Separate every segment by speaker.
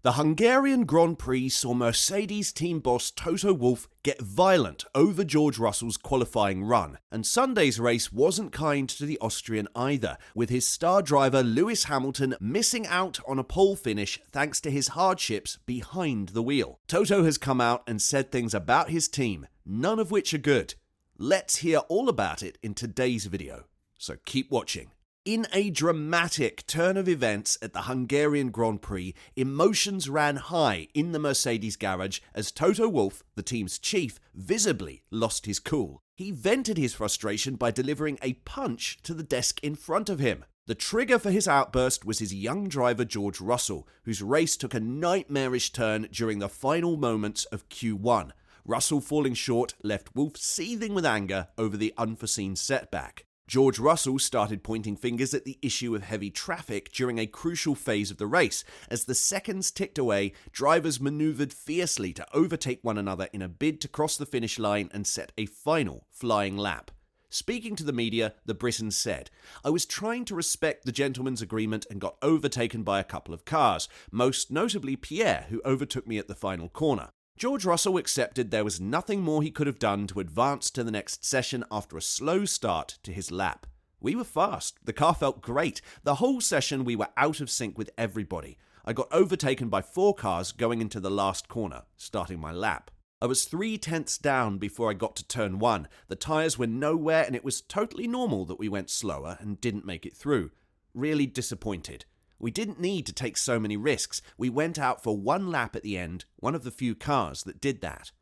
Speaker 1: The Hungarian Grand Prix saw Mercedes team boss Toto Wolff get violent over George Russell's qualifying run, and Sunday's race wasn't kind to the Austrian either, with his star driver Lewis Hamilton missing out on a pole finish thanks to his hardships behind the wheel. Toto has come out and said things about his team, none of which are good. Let's hear all about it in today's video, so keep watching. In a dramatic turn of events at the Hungarian Grand Prix, emotions ran high in the Mercedes garage as Toto Wolff, the team's chief, visibly lost his cool. He vented his frustration by delivering a punch to the desk in front of him. The trigger for his outburst was his young driver George Russell, whose race took a nightmarish turn during the final moments of Q1. Russell falling short left Wolff seething with anger over the unforeseen setback. George Russell started pointing fingers at the issue of heavy traffic during a crucial phase of the race. As the seconds ticked away, drivers maneuvered fiercely to overtake one another in a bid to cross the finish line and set a final flying lap. Speaking to the media, the Briton said, "I was trying to respect the gentleman's agreement and got overtaken by a couple of cars, most notably Pierre, who overtook me at the final corner. George Russell accepted there was nothing more he could have done to advance to the next session after a slow start to his lap. We were fast. The car felt great. The whole session we were out of sync with everybody. I got overtaken by 4 cars going into the last corner, starting my lap. I was 3/10 down before I got to turn 1. The tyres were nowhere and it was totally normal that we went slower and didn't make it through. Really disappointed. We didn't need to take so many risks. We went out for 1 lap at the end, one of the few cars that did that.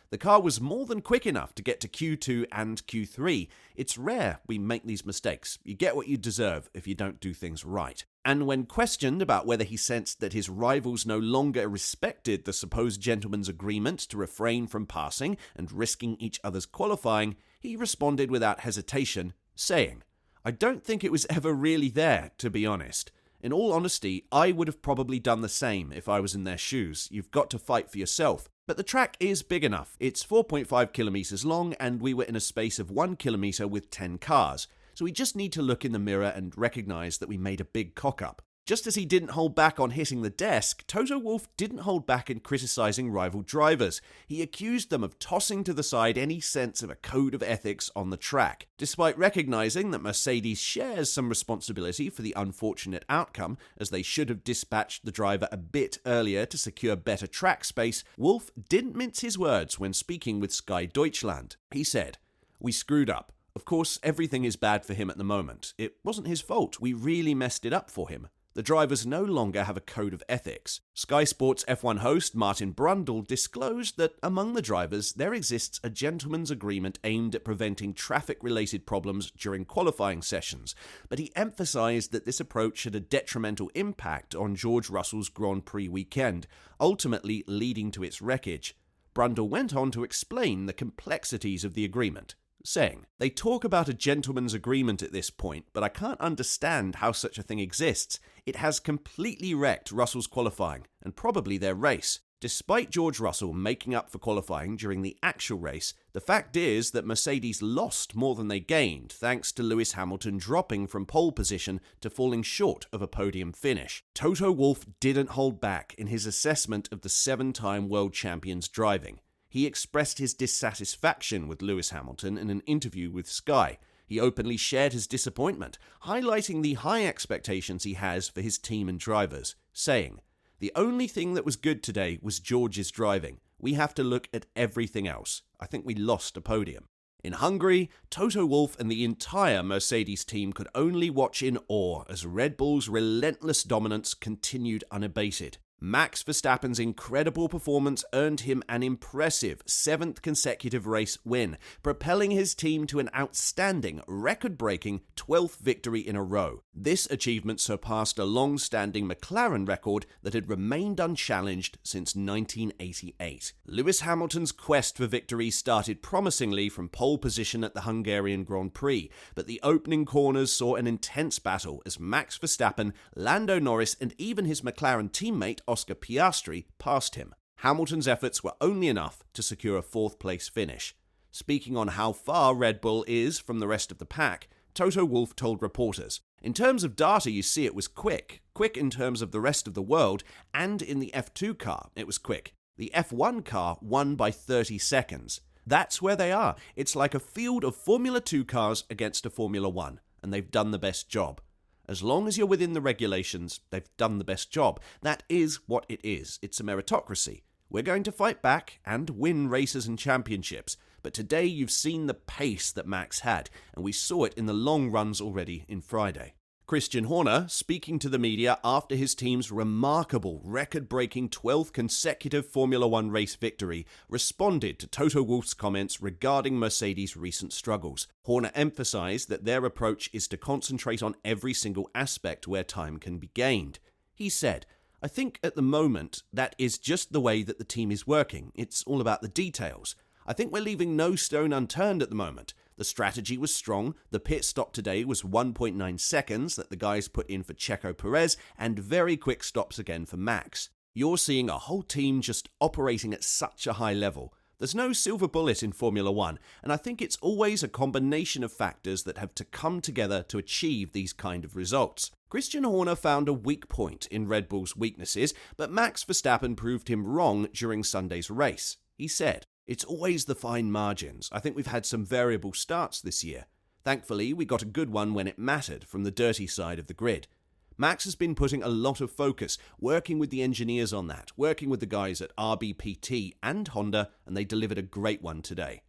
Speaker 1: The car was more than quick enough to get to Q2 and Q3. It's rare we make these mistakes. You get what you deserve if you don't do things right." And when questioned about whether he sensed that his rivals no longer respected the supposed gentleman's agreement to refrain from passing and risking each other's qualifying, he responded without hesitation, saying, "I don't think it was ever really there, to be honest. In all honesty, I would have probably done the same if I was in their shoes. You've got to fight for yourself. But the track is big enough. It's 4.5 kilometers long and we were in a space of 1 kilometer with 10 cars. So we just need to look in the mirror and recognize that we made a big cock-up." Just as he didn't hold back on hitting the desk, Toto Wolff didn't hold back in criticizing rival drivers. He accused them of tossing to the side any sense of a code of ethics on the track. Despite recognizing that Mercedes shares some responsibility for the unfortunate outcome, as they should have dispatched the driver a bit earlier to secure better track space, Wolff didn't mince his words when speaking with Sky Deutschland. He said, "We screwed up. Of course, everything is bad for him at the moment. It wasn't his fault. We really messed it up for him. The drivers no longer have a code of ethics." Sky Sports F1 host Martin Brundle disclosed that among the drivers there exists a gentleman's agreement aimed at preventing traffic-related problems during qualifying sessions, but he emphasized that this approach had a detrimental impact on George Russell's Grand Prix weekend, ultimately leading to its wreckage. Brundle went on to explain the complexities of the agreement, saying, "They talk about a gentleman's agreement at this point, but I can't understand how such a thing exists. It has completely wrecked Russell's qualifying, and probably their race. Despite George Russell making up for qualifying during the actual race, the fact is that Mercedes lost more than they gained thanks to Lewis Hamilton dropping from pole position to falling short of a podium finish." Toto Wolff didn't hold back in his assessment of the 7-time world champion's driving. He expressed his dissatisfaction with Lewis Hamilton in an interview with Sky. He openly shared his disappointment, highlighting the high expectations he has for his team and drivers, saying, "The only thing that was good today was George's driving. We have to look at everything else. I think we lost a podium." In Hungary, Toto Wolff and the entire Mercedes team could only watch in awe as Red Bull's relentless dominance continued unabated. Max Verstappen's incredible performance earned him an impressive 7th consecutive race win, propelling his team to an outstanding, record-breaking 12th victory in a row. This achievement surpassed a long-standing McLaren record that had remained unchallenged since 1988. Lewis Hamilton's quest for victory started promisingly from pole position at the Hungarian Grand Prix, but the opening corners saw an intense battle as Max Verstappen, Lando Norris, and even his McLaren teammate Oscar Piastri passed him. Hamilton's efforts were only enough to secure a 4th-place finish. Speaking on how far Red Bull is from the rest of the pack, Toto Wolff told reporters, In terms of data, you see it was quick. Quick in terms of the rest of the world, and in the F2 car, it was quick. The F1 car won by 30 seconds. That's where they are. It's like a field of Formula 2 cars against a Formula 1, and they've done the best job. As long as you're within the regulations, they've done the best job. That is what it is. It's a meritocracy. We're going to fight back and win races and championships, but today you've seen the pace that Max had, and we saw it in the long runs already in Friday. Christian Horner, speaking to the media after his team's remarkable record-breaking 12th consecutive Formula 1 race victory, responded to Toto Wolff's comments regarding Mercedes' recent struggles. Horner emphasized that their approach is to concentrate on every single aspect where time can be gained. He said, "I think at the moment that is just the way that the team is working. It's all about the details. I think we're leaving no stone unturned at the moment. The strategy was strong. The pit stop today was 1.9 seconds that the guys put in for Checo Perez, and very quick stops again for Max. You're seeing a whole team just operating at such a high level. There's no silver bullet in Formula 1, and I think it's always a combination of factors that have to come together to achieve these kind of results." Christian Horner found a weak point in Red Bull's weaknesses, but Max Verstappen proved him wrong during Sunday's race. He said, "It's always the fine margins. I think we've had some variable starts this year. Thankfully, we got a good one when it mattered from the dirty side of the grid. Max has been putting a lot of focus, working with the engineers on that, working with the guys at RBPT and Honda, and they delivered a great one today."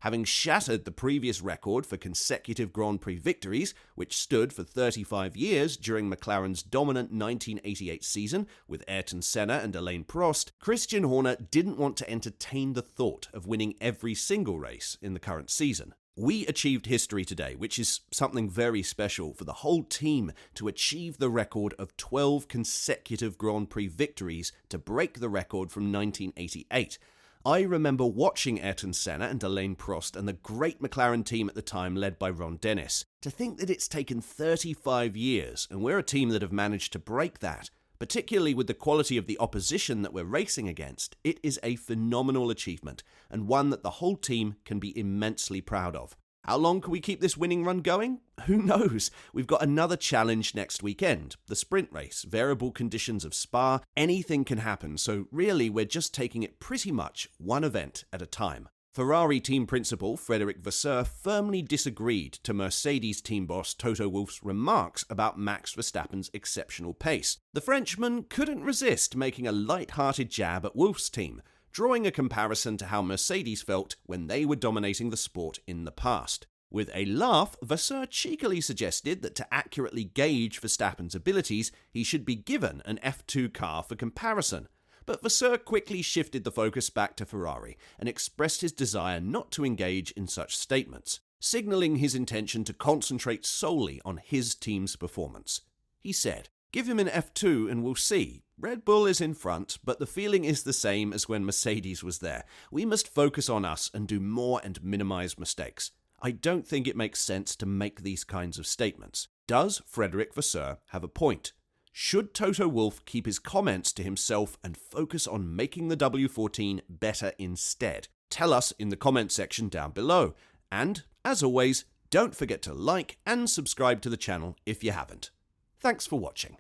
Speaker 1: Having shattered the previous record for consecutive Grand Prix victories, which stood for 35 years during McLaren's dominant 1988 season with Ayrton Senna and Alain Prost, Christian Horner didn't want to entertain the thought of winning every single race in the current season. "We achieved history today, which is something very special for the whole team to achieve the record of 12 consecutive Grand Prix victories to break the record from 1988. I remember watching Ayrton Senna and Alain Prost and the great McLaren team at the time led by Ron Dennis. To think that it's taken 35 years and we're a team that have managed to break that, particularly with the quality of the opposition that we're racing against, it is a phenomenal achievement and one that the whole team can be immensely proud of. How long can we keep this winning run going? Who knows? We've got another challenge next weekend, the sprint race, variable conditions of Spa. Anything can happen, so really we're just taking it pretty much one event at a time." Ferrari team principal Frederick Verstappen firmly disagreed to Mercedes team boss Toto Wolff's remarks about Max Verstappen's exceptional pace. The Frenchman couldn't resist making a light-hearted jab at Wolff's team, drawing a comparison to how Mercedes felt when they were dominating the sport in the past. With a laugh, Vasseur cheekily suggested that to accurately gauge Verstappen's abilities, he should be given an F2 car for comparison. But Vasseur quickly shifted the focus back to Ferrari and expressed his desire not to engage in such statements, signalling his intention to concentrate solely on his team's performance. He said, "Give him an F2 and we'll see. Red Bull is in front, but the feeling is the same as when Mercedes was there. We must focus on us and do more and minimize mistakes. I don't think it makes sense to make these kinds of statements." Does Frederick Vasseur have a point? Should Toto Wolff keep his comments to himself and focus on making the W14 better instead? Tell us in the comment section down below. And, as always, don't forget to like and subscribe to the channel if you haven't. Thanks for watching.